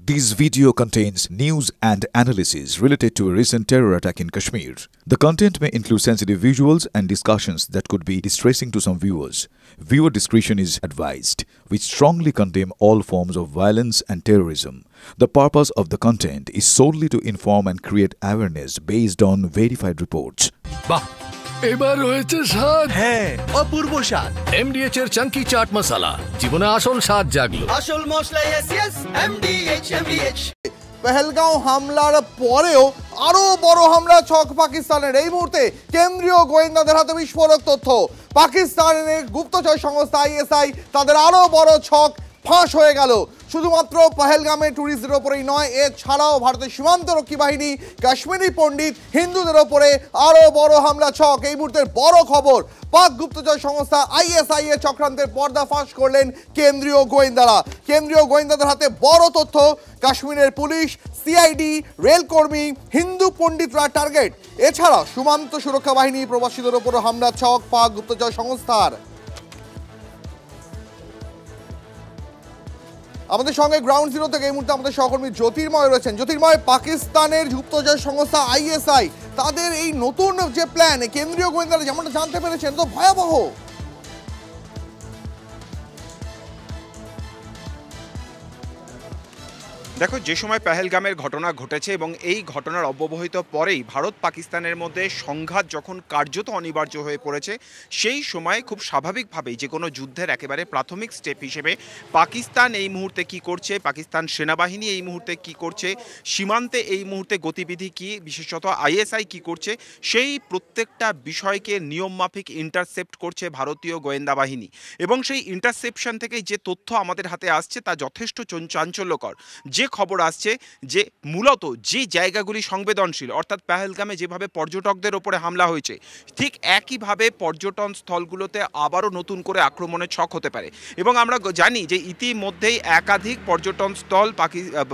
This video contains news and analysis related to a recent terror attack in Kashmir. The content may include sensitive visuals and discussions that could be distressing to some viewers. Viewer discretion is advised. We strongly condemn all forms of violence and terrorism. The purpose of the content is solely to inform and create awareness based on verified reports. বাহ এবার হয়েছে স্বাদ হ্যাঁ অপূর্ব স্বাদ এমডিএচ এর চাঙ্কি চাট মশলা জীবনে আসল স্বাদ জাগলো আসল মশলা এসএস এমডিএচ পেহেলগাঁও হামলার পরেও আরো বড় হামলা ছক পাকিস্তানের। এই মুহূর্তে কেন্দ্রীয় গোয়েন্দাদের হাতে বিস্ফোরক তথ্য। পাকিস্তানের গুপ্তচর সংস্থা আইএসআই তাদের আরো বড় ছক ফাঁস হয়ে গেল। শুধুমাত্র পহেলগামে ট্যুরিস্টদের ওপরেই নয়, এছাড়াও ভারতের সীমান্তরক্ষী বাহিনী, কাশ্মীরি পণ্ডিত, হিন্দুদের ওপরে আরও বড় হামলা ছক। এই মুহূর্তের বড় খবর, পাক গুপ্তচর সংস্থা আইএসআই এর চক্রান্তের পর্দাফাঁস করলেন কেন্দ্রীয় গোয়েন্দারা। কেন্দ্রীয় গোয়েন্দাদের হাতে বড় তথ্য, কাশ্মীরের পুলিশ, সিআইডি, রেলকর্মী, হিন্দু পণ্ডিতরা টার্গেট। এছাড়া সীমান্ত সুরক্ষা বাহিনী, প্রবাসীদের ওপরও হামলা ছক পাক গুপ্তচর সংস্থার। আমাদের সঙ্গে গ্রাউন্ড জিরো থেকে এই মুহূর্তে আমাদের সহকর্মী জ্যোতির্ময় রয়েছেন। জ্যোতির্ময়, পাকিস্তানের গুপ্তচর সংস্থা আইএসআই তাদের এই নতুন যে প্ল্যান, কেন্দ্রীয় গোয়েন্দারা যেমনটা জানতে পেরেছেন, তো ভয়াবহ। দেখো, যে সময় পেহেলগামের ঘটনা ঘটেছে এবং এই ঘটনার অব্যবহিত পরেই ভারত পাকিস্তানের মধ্যে সংঘাত যখন কার্যত অনিবার্য হয়ে পড়েছে, সেই সময় খুব স্বাভাবিকভাবেই যে কোনো যুদ্ধের একেবারে প্রাথমিক স্টেপ হিসেবে পাকিস্তান এই মুহূর্তে কি করছে, পাকিস্তান সেনাবাহিনী এই মুহূর্তে কি করছে, সীমান্তে এই মুহূর্তে গতিবিধি কি, বিশেষত আইএসআই কি করছে, সেই প্রত্যেকটা বিষয়কে নিয়মমাফিক ইন্টারসেপ্ট করছে ভারতীয় গোয়েন্দা বাহিনী। এবং সেই ইন্টারসেপশন থেকে যে তথ্য আমাদের হাতে আসছে তা যথেষ্ট চাঞ্চল্যকর। যে খবর আসছে যে মূলত যে জায়গাগুলি সংবেদনশীল, অর্থাৎ পেহেলগামে যেভাবে পর্যটকদের ওপরে হামলা হয়েছে, ঠিক একইভাবে পর্যটন স্থলগুলোতে আবারও নতুন করে আক্রমণের ছক হতে পারে। এবং আমরা জানি যে ইতিমধ্যেই একাধিক পর্যটন স্থল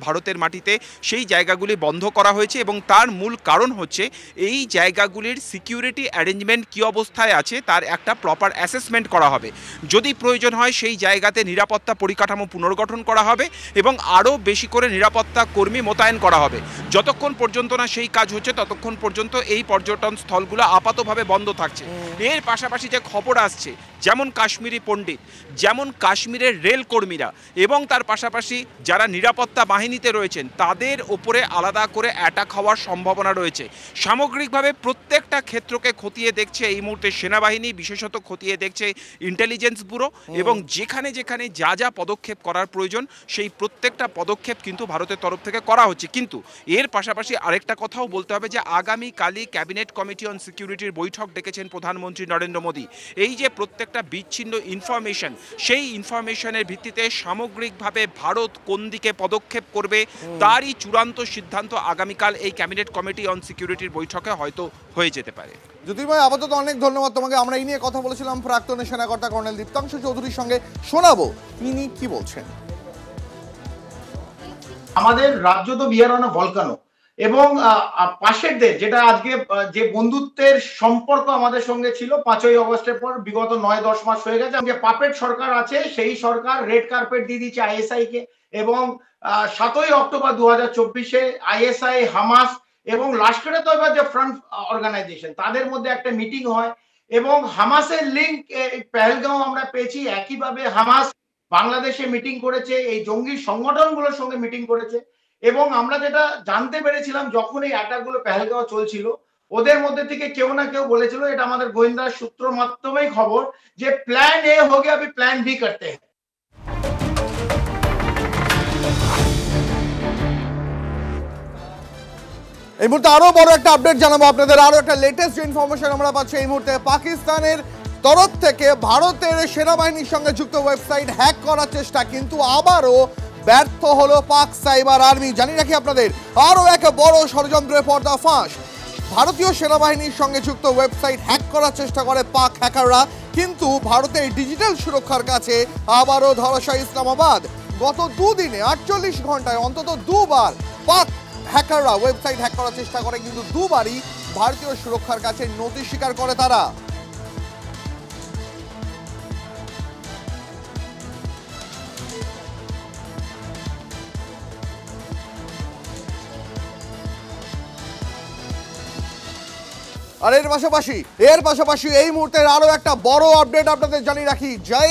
ভারতের মাটিতে সেই জায়গাগুলি বন্ধ করা হয়েছে এবং তার মূল কারণ হচ্ছে এই জায়গাগুলির সিকিউরিটি অ্যারেঞ্জমেন্ট কী অবস্থায় আছে তার একটা প্রপার অ্যাসেসমেন্ট করা হবে। যদি প্রয়োজন হয় সেই জায়গাতে নিরাপত্তা পরিকাঠামো পুনর্গঠন করা হবে এবং আরও বেশি করে নিরাপত্তা কর্মী মোতায়েন করা হবে। যতক্ষণ পর্যন্ত না সেই কাজ হচ্ছে ততক্ষণ পর্যন্ত এই পর্যটন স্থলগুলো আপাতভাবে বন্ধ থাকছে। এর পাশাপাশি যে খবর আসছে, যেমন কাশ্মীরি পণ্ডিত, যেমন কাশ্মীরের রেল কর্মীরা এবং তার পাশাপাশি যারা নিরাপত্তা বাহিনীতে রয়েছেন, তাদের ওপরে আলাদা করে অ্যাটাক হওয়ার সম্ভাবনা রয়েছে। সামগ্রিকভাবে প্রত্যেকটা ক্ষেত্রকে খতিয়ে দেখছে এই মুহূর্তে সেনাবাহিনী, বিশেষত খতিয়ে দেখছে ইন্টেলিজেন্স ব্যুরো, এবং যেখানে যেখানে যা যা পদক্ষেপ করার প্রয়োজন সেই প্রত্যেকটা পদক্ষেপ কিন্তু ভারতের তরফ থেকে করা হচ্ছে। কিন্তু এর পাশাপাশি আরেকটা কথাও বলতে হবে যে আগামীকালই ক্যাবিনেট কমিটি অন সিকিউরিটির বৈঠক ডেকেছেন প্রধানমন্ত্রী নরেন্দ্র মোদী। এই যে প্রত্যেকটা বিচ্ছিন্ন ইনফরমেশন, সেই ইনফরমেশনের ভিত্তিতে সামগ্রিকভাবে ভারত কোন দিকে পদক্ষেপ করবে তারই চূড়ান্ত সিদ্ধান্ত আগামীকাল এই ক্যাবিনেট কমিটি অন সিকিউরিটির বৈঠকে হয়তো হয়ে যেতে পারে। জ্যোতির্ময়, আপাতত অনেক ধন্যবাদ তোমাকে। আমরা এই নিয়ে কথা বলেছিলাম প্রাক্তন সেনাকর্তা কর্নেল দীপ্তাংশু চৌধুরীর সঙ্গে। শোনাবো তিনি কি বলছেন। আমাদের রাজ্য তো বিহার অন ভলকানো, এবং পাশের দেশ যেটা আজকে যে বন্ধুত্বের সম্পর্ক আমাদের সঙ্গে ছিল 5ই অগস্টের পর বিগত 9-10 মাস হয়ে গেছে, যে পাপেট সরকার আছে সেই সরকার রেড কার্পেট দিয়ে দিচ্ছে আইএসআই কে। এবং 7ই অক্টোবর 2024-এ আইএসআই, হামাস এবং লাস্কের তৈবা যে ফ্রন্ট অর্গানাইজেশন, তাদের মধ্যে একটা মিটিং হয় এবং হামাসের লিঙ্ক পেহেলগাঁও আমরা পেয়েছি। একইভাবে হামাস বাংলাদেশে মিটিং করেছে, এই জঙ্গি সংগঠনগুলোর সঙ্গে মিটিং করেছে। এবং আমরা যেটা জানতে পেরেছিলাম যখন এই অ্যাটাকগুলো পেহেলগাঁও চলছিল, ওদের মধ্যে থেকে কেউ না কেউ বলেছিল, এটা আমাদের গোয়েন্দা সূত্র মাধ্যমেই খবর, যে প্ল্যান এ হো গিয়া আভি প্ল্যান বি করতে হ্যায়। এই মুহূর্তে আরো বড় একটা আপডেট জানাবো আপনাদের। আরো একটা লেটেস্ট ইনফরমেশন আমরা পাচ্ছি এই মুহূর্তে। পাকিস্তানের তরফ থেকে ভারতের সেনাবাহিনীর সঙ্গে যুক্ত ওয়েবসাইট হ্যাক করার চেষ্টা, কিন্তু আবারও ব্যর্থ হলো পাক সাইবার আর্মি। জানি রাখি আপনাদের, আরও এক বড় ষড়যন্ত্রের পর্দাফাঁস। ভারতীয় সেনাবাহিনীর সঙ্গে যুক্ত ওয়েবসাইট হ্যাক করার চেষ্টা করে পাক হ্যাকাররা, কিন্তু ভারতের ডিজিটাল সুরক্ষার কাছে আবারও ধরাশায়ী ইসলামাবাদ। গত দুদিনে 48 ঘন্টায় অন্তত দুবার পাক হ্যাকাররা ওয়েবসাইট হ্যাক করার চেষ্টা করে, কিন্তু দুবারই ভারতীয় সুরক্ষার কাছে নতি স্বীকার করে তারা। আর এর পাশাপাশি এই মুহূর্তের আরো একটা বড় আপডেট আপনাদের জানিয়ে রাখি, যে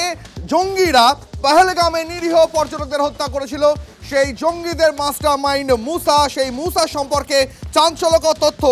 জঙ্গিরা পহেলগামে নিরীহ পর্যটকদের হত্যা করেছিল, সেই জঙ্গিদের মাস্টার মাইন্ড মুসা, সেই মুসা সম্পর্কে চাঞ্চল্যকর তথ্য।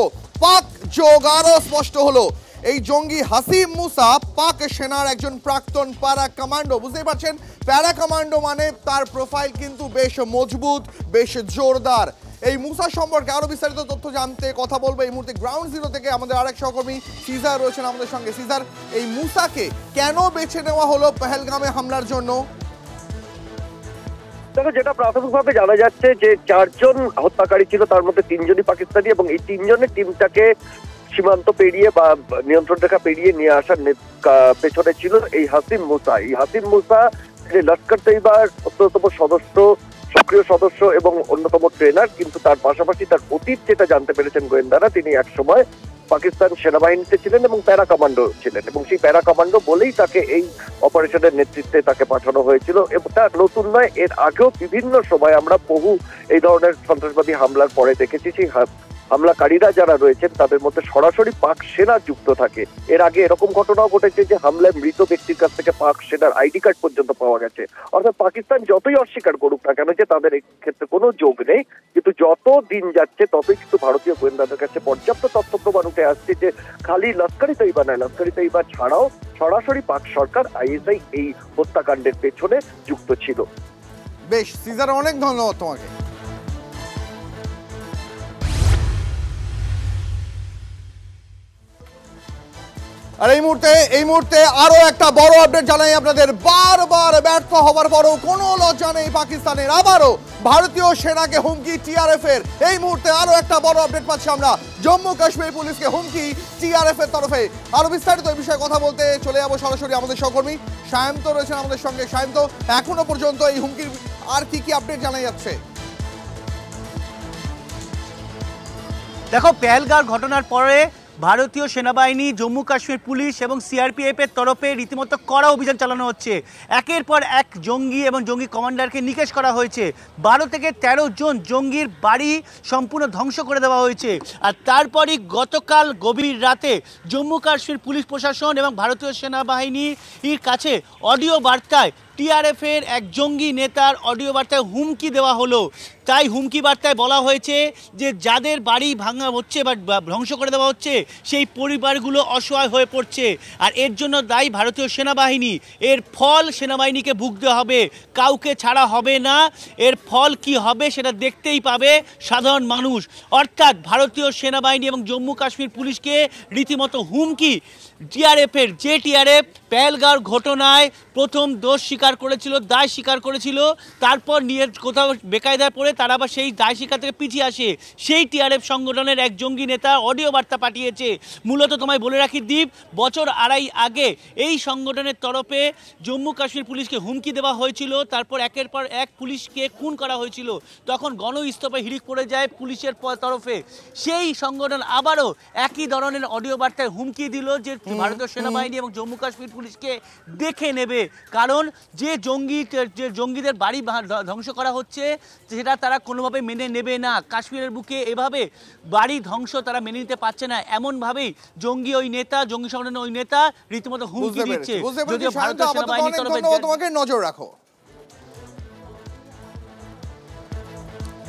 পাক যোগ আরো স্পষ্ট হলো। এই জঙ্গি হাসিম মুসা পাক সেনার একজন প্রাক্তন প্যারা কমান্ডো। বুঝতেই পারছেন, প্যারা কমান্ডো মানে তার প্রোফাইল কিন্তু বেশ মজবুত, বেশ জোরদার। এই মুসা সম্পর্কে আরো বিস্তারিত তথ্য জানতে কথা বলবো এই মুহূর্তে গ্রাউন্ড জিরো থেকে আমাদের আরেক সহকর্মী সিজার রয়েছেন আমাদের সঙ্গে। সিজার, এই মুসাকে কেন বেছে নেওয়া হলো পহেলগামে হামলার জন্য? দেখো, যেটা প্রাথমিকভাবে জানা যাচ্ছে যে 4 জন হত্যাকারী ছিল, তার মধ্যে 3 জনই পাকিস্তানি, এবং এই 3 জনের টিমটাকে সীমান্ত পেরিয়ে বা নিয়ন্ত্রণ রেখা পেরিয়ে নিয়ে আসার পেছনে ছিল এই হাসিম মুসা। এই হাসিম মুসা যে লস্কর তৈবার অন্যতম সদস্য, সক্রিয় সদস্য এবং অন্যতম ট্রেনার, কিন্তু তার পাশাপাশি তার অতীত যেটা জানতে পেরেছেন গোয়েন্দারা, তিনি একসময় পাকিস্তান সেনাবাহিনীতে ছিলেন এবং প্যারা কমান্ডো ছিলেন, এবং সেই প্যারা কমান্ডো বলেই তাকে এই অপারেশনের নেতৃত্বে তাকে পাঠানো হয়েছিল। এবং তা নতুন নয়, এর আগেও বিভিন্ন সময় আমরা বহু এই ধরনের সন্ত্রাসবাদী হামলার পরে দেখেছি সেই হামলাকারীরা যারা রয়েছেন তাদের মধ্যে সরাসরি পাক সেনা যুক্ত থাকে। এর আগে এরকম ঘটনাও ঘটেছে যে হামলায় মৃত ব্যক্তির কাছ থেকে পাক সেনার আইডি কার্ড পর্যন্ত পাওয়া গেছে। অর্থাৎ পাকিস্তান যতই অস্বীকার করুক না কেন যে তাদের এই ক্ষেত্রে কোনো যোগ নেই, কিন্তু যত দিন যাচ্ছে ততই কিন্তু ভারতীয় গোয়েন্দাদের কাছে পর্যাপ্ত তথ্য প্রমাণ উঠে আসছে যে খালি লস্কর ই তৈবা নয়, লস্কর ই তৈবা ছাড়াও সরাসরি পাক সরকার, আইএসআই এই হত্যাকাণ্ডের পেছনে যুক্ত ছিল। বেশ সিজার, অনেক ধন্যবাদ তোমাকে। আর এই মুহূর্তে আরো একটা বড় আপডেট জানাই আপনাদের। বারবার ব্যর্থ হবার পরও কোনো লজ্জা নেই পাকিস্তানের, আবারও ভারতীয় সেনাকে হুমকি টিআরএফ এর। এই মুহূর্তে আরো একটা বড় আপডেট পাচ্ছি আমরা, জম্মু কাশ্মীর পুলিশকে হুমকি টিআরএফ এর তরফে। আরো বিস্তারিত এই বিষয়ে কথা বলতে চলে যাবো সরাসরি আমাদের সহকর্মী সায়ন্ত রয়েছেন আমাদের সঙ্গে। সায়ন্ত, এখনো পর্যন্ত এই হুমকির আর কি আপডেট জানা যাচ্ছে? দেখো, পেহেলগাঁও ঘটনার পরে ভারতীয় সেনাবাহিনী, জম্মু কাশ্মীর পুলিশ এবং সিআরপিএফ এর তরফে রীতিমতো কড়া অভিযান চালানো হচ্ছে। একের পর এক জঙ্গি এবং জঙ্গি কমান্ডারকে নিকেশ করা হয়েছে। 12 থেকে 13 জন জঙ্গির বাড়ি সম্পূর্ণ ধ্বংস করে দেওয়া হয়েছে। আর তারপরই গতকাল গভীর রাতে জম্মু কাশ্মীর পুলিশ প্রশাসন এবং ভারতীয় সেনাবাহিনীর কাছে অডিও বার্তায় টিআরএফ এর এক জঙ্গি নেতার অডিও বার্তায় হুমকি দেওয়া হলো। তাই হুমকি বার্তায় বলা হয়েছে যে যাদের বাড়ি ভাঙা হচ্ছে বা ধ্বংস করে দেওয়া হচ্ছে সেই পরিবারগুলো অসহায় হয়ে পড়ছে, আর এর জন্য দায়ী ভারতীয় সেনাবাহিনী। এর ফল সেনাবাহিনীকে ভুগতে হবে, কাউকে ছাড়া হবে না। এর ফল কি হবে সেটা দেখতেই পাবে সাধারণ মানুষ। অর্থাৎ ভারতীয় সেনাবাহিনী এবং জম্মু কাশ্মীর পুলিশকে রীতিমতো হুমকি টিআরএফ এর, যে টিআরএফ পেহেলগাঁওর ঘটনায় প্রথম দোষ স্বীকার করেছিল, দায় স্বীকার করেছিল, তারপর নিয়ে কোথাও বেকায়দায় পড়ে তারা আবার সেই দায় স্বীকার থেকে পিছিয়ে আসে, সেই টিআরএফ সংগঠনের এক জঙ্গি নেতা অডিও বার্তা পাঠিয়েছে। মূলত তোমায় বলে রাখি দীপ, বছর আড়াই আগে এই সংগঠনের তরফে জম্মু কাশ্মীর পুলিশকে হুমকি দেওয়া হয়েছিল, তারপর একের পর এক পুলিশকে খুন করা হয়েছিল। তখন গণ ইস্তফায় হিড়িক পড়ে যায় পুলিশের তরফে। সেই সংগঠন আবারও একই ধরনের অডিও বার্তায় হুমকি দিল যে ভারতীয় সেনাবাহিনী এবং জম্মু কাশ্মীর পুলিশকে দেখে নেবে, কারণ যে জঙ্গিদের বাড়ি ধ্বংস করা হচ্ছে সেটা তারা কোনোভাবে মেনে নেবে না। কাশ্মীরের বুকে এভাবে বাড়ি ধ্বংস তারা মেনে নিতে পারছে না, এমনভাবেই জঙ্গি সংগঠনের ওই নেতা রীতিমতো হুমকি দিচ্ছে। যদিও ভারতীয় সেনাবাহিনীর তরফে তোমাকে নজর রাখো,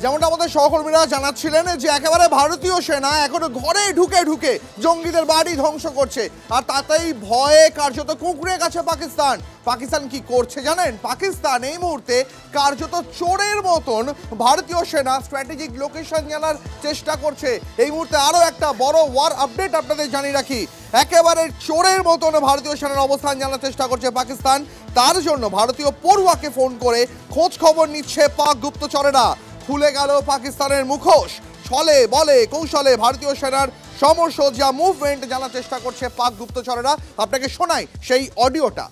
যেমনটা আমাদের সহকর্মীরা জানাচ্ছিলেন যে একেবারে ভারতীয় সেনা এখনো ঘরে ঢুকে ঢুকে জঙ্গিদের বাড়ি ধ্বংস করছে, আর তাতেই ভয়ে কার্যত কুঁকড়ে গেছে পাকিস্তান। পাকিস্তান কি করছে জানেন? পাকিস্তান এই মুহূর্তে কার্যত চোরের মতন ভারতীয় সেনা স্ট্র্যাটেজিক লোকেশন জানার চেষ্টা করছে। এই মুহূর্তে আরো একটা বড় ওয়ার আপডেট আপনাদের জানিয়ে রাখি, একেবারে চোরের মতন ভারতীয় সেনার অবস্থান জানার চেষ্টা করছে পাকিস্তান। তার জন্য ভারতীয় পড়ুয়াকে ফোন করে খোঁজ খবর নিচ্ছে পাক গুপ্তচরেরা। খুলে গেল পাকিস্তানের মুখোশ, ছলে বলে কৌশলে ভারতীয় সেনার সমরসজ্জা মুভমেন্ট জানার চেষ্টা করছে পাক গুপ্তচরেরা। আপনাকে শোনাই সেই অডিওটা।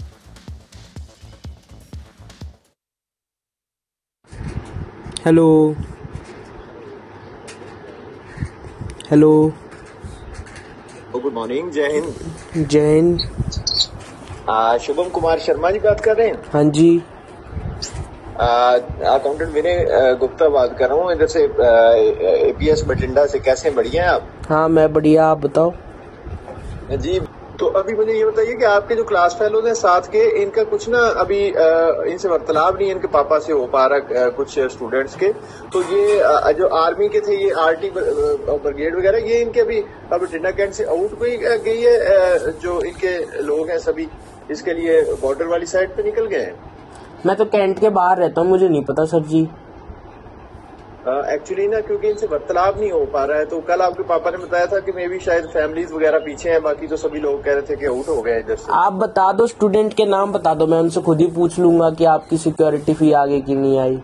हेलो हेलो गुड मॉर्निंग, जय हिंद। जय हिंद। शुभम कुमार शर्मा जी बात कर रहे हैं? हाँ जी। अकाउंटेंट विनय गुप्ता बात कर रहा हूँ, इधर से एपीएस बठिंडा से। कैसे, बढ़िया हैं आप? हाँ मैं बढ़िया, आप बताओ। जी, तो अभी मुझे ये बताइए कि आपके जो क्लास फेलोज हैं साथ के, इनका कुछ ना अभी इनसे वार्तालाप नहीं इनके पापा से हो पा रहा कुछ स्टूडेंट्स के, तो ये जो आर्मी के थे ये आरटी ब्रिगेड वगैरह, ये इनके अभी अब बठिंडा कैंट से आउट गई है जो इनके लोग हैं सभी, इसके लिए बॉर्डर वाली साइड पे निकल गए हैं। मैं तो कैंट के बाहर रहता हूँ, मुझे नहीं पता सर जी। एक्चुअली ना क्योंकि इनसे वार्तालाप नहीं हो पा रहा है, तो कल आपके पापा ने बताया था कि मे भी शायद फैमिलीज वगैरह पीछे हैं, बाकी तो सभी लोग कह रहे थे कि आउट हो गए इधर से। आप बता दो, स्टूडेंट के नाम बता दो, मैं उनसे खुद ही पूछ लूंगा कि आपकी सिक्योरिटी फी आगे की नहीं आई।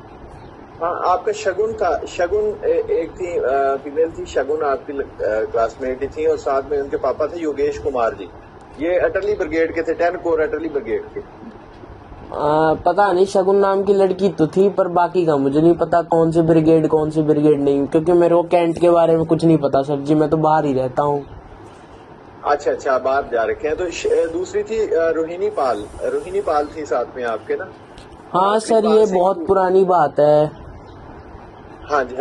हाँ, आपका शगुन था, शगुन एक थी फीमेल थी, शगुन आपकी क्लासमेट ही थी, और साथ में उनके पापा थे योगेश कुमार जी, ये अटली ब्रिगेड के थे, 10 कोर अटली ब्रिगेड के। पता नहीं, शगुन नाम की लड़की तो थी, पर बाकी का मुझे नहीं पता कौन सी ब्रिगेड नहीं, क्योंकि मेरे को कैंट के बारे में कुछ नहीं पता सर जी, मैं तो बाहर ही रहता हूँ। अच्छा, बाहर जा रखे हैं। तो दूसरी थी रोहिणी पाल थी साथ में आपके ना? हाँ सर, ये बहुत पुरानी बात है। हाँ जी।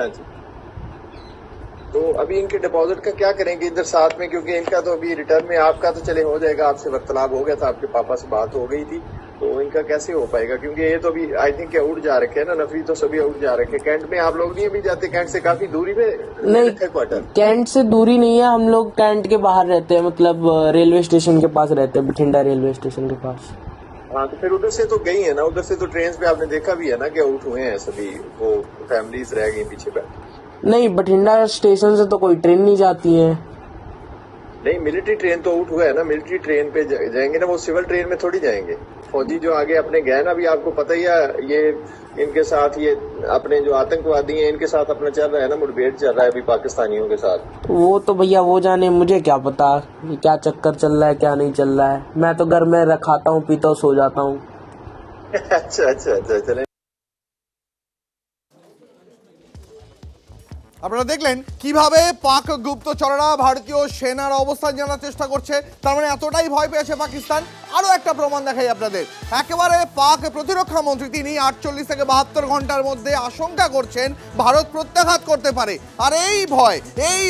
तो अभी इनके डिपॉजिट का क्या करेंगे इधर साथ में, क्योंकि इनका तो अभी रिटर्न में, आपका तो चले हो जाएगा, आपसे वार्तालाप हो गया था, आपके पापा से बात हो गई थी, तो इनका कैसे हो पाएगा, क्योंकि ये तो अभी आई थिंक आउट जा रखे हैं ना, नफरी तो सभी आउट जा रखे हैं। कैंट में आप लोग नहीं अभी जाते? कैंट से काफी दूरी में नहीं, क्वार्टर कैंट से दूरी नहीं है, हम लोग कैंट के बाहर रहते हैं, मतलब रेलवे स्टेशन के पास रहते हैं, बठिंडा रेलवे स्टेशन के पास। हाँ, तो फिर उधर से तो गई है ना, उधर से तो ट्रेन पे आपने देखा भी है ना कि आउट हुए हैं सभी, वो फैमिलीज रह गई पीछे बैठ। नहीं, बठिंडा स्टेशन से तो कोई ट्रेन नहीं जाती है। नहीं, मिलिट्री ट्रेन तो आउट हुआ है ना, मिलिट्री ट्रेन पे जाएंगे ना, वो सिविल ट्रेन में थोड़ी जाएंगे। फौजी जो आगे अपने गए ना, अभी आपको पता ही है, ये इनके साथ ये अपने जो आतंकवादी हैं इनके साथ अपना चल रहा है ना, मुठभेड़ चल रहा है अभी पाकिस्तानियों के साथ। वो तो भैया वो जाने, मुझे क्या पता कि क्या चक्कर चल रहा है क्या नहीं चल रहा है, मैं तो घर में खाता हूँ, पीता हूँ, सो जाता हूँ। अच्छा, चले। আপনারা দেখলেন কিভাবে পাক গুপ্তচররা ভারতীয় সেনার অবস্থান জানার চেষ্টা করছে, তার মানে এতটাই ভয় পেয়েছে পাকিস্তান। আরো একটা প্রমাণ দেখাই আপনাদের, একেবারে পাক প্রতিরক্ষা মন্ত্রী তিনি 48 থেকে 72 ঘন্টার মধ্যে আশঙ্কা করছেন ভারত প্রত্যাঘাত করতে পারে। আর এই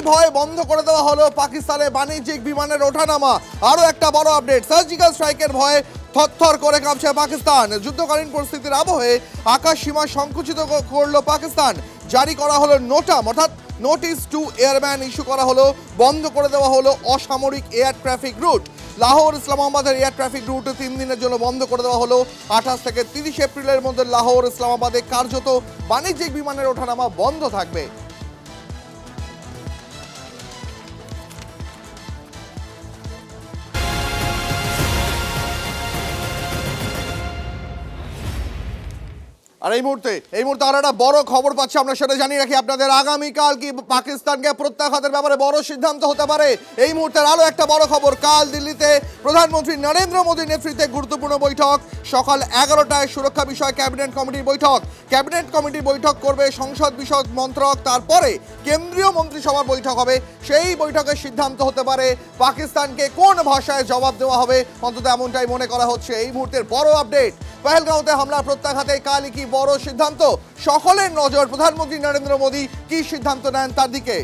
ভয় বন্ধ করে দেওয়া হলো পাকিস্তানের বাণিজ্যিক বিমানের ওঠানামা। আরো একটা বড় আপডেট, সার্জিক্যাল স্ট্রাইকের ভয়ে থরথর করে কাঁপছে পাকিস্তান। যুদ্ধকালীন পরিস্থিতির আবহে আকাশ সীমা সংকুচিত করলো পাকিস্তান। জারি করা হলো নোটাম, অর্থাৎ নোটিস টু এয়ারম্যান ইস্যু করা হলো, বন্ধ করে দেওয়া হলো অসামরিক এয়ার ট্রাফিক রুট। লাহোর ইসলামাবাদের এয়ার ট্রাফিক রুট 3 দিনের জন্য বন্ধ করে দেওয়া হলো। 28 থেকে 30 এপ্রিলের মধ্যে লাহোর ইসলামাবাদে কার্যত বাণিজ্যিক বিমানের ওঠানামা বন্ধ থাকবে। আর এই মুহূর্তে আর একটা বড় খবর পাচ্ছি আমরা, সেটা জানিয়ে রাখি আপনাদের। আগামীকাল কি পাকিস্তানকে প্রত্যাঘাতের ব্যাপারে বড় সিদ্ধান্ত হতে পারে। এই মুহূর্তের আরো একটা বড় খবর, কাল দিল্লিতে প্রধানমন্ত্রী নরেন্দ্র মোদীর নেতৃত্বে গুরুত্বপূর্ণ বৈঠক। সকাল 11টায় সুরক্ষা বিষয় ক্যাবিনেট কমিটির বৈঠক। ক্যাবিনেট কমিটির বৈঠক করবে সংসদ বিষয়ক মন্ত্রক, তারপরে কেন্দ্রীয় মন্ত্রিসভার বৈঠক হবে। সেই বৈঠকে সিদ্ধান্ত হতে পারে পাকিস্তানকে কোন ভাষায় জবাব দেওয়া হবে, অন্তত এমনটাই মনে করা হচ্ছে। এই মুহূর্তের বড় আপডেট, পহেলগাঁওতে হামলার প্রত্যাঘাতে কালই কি বড় সিদ্ধান্ত। সকলের নজর প্রধানমন্ত্রী নরেন্দ্র মোদী কি সিদ্ধান্ত নেন তার দিকে।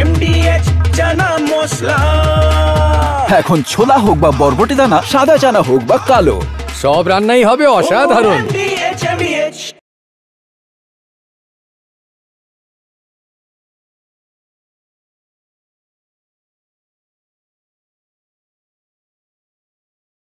MDH চানা মশলা, এখন ছোলা হোক বা বরবটি দানা, সাদা চানা হোক বা কালো, সব রান্নাই হবে অসাধারণ। MDH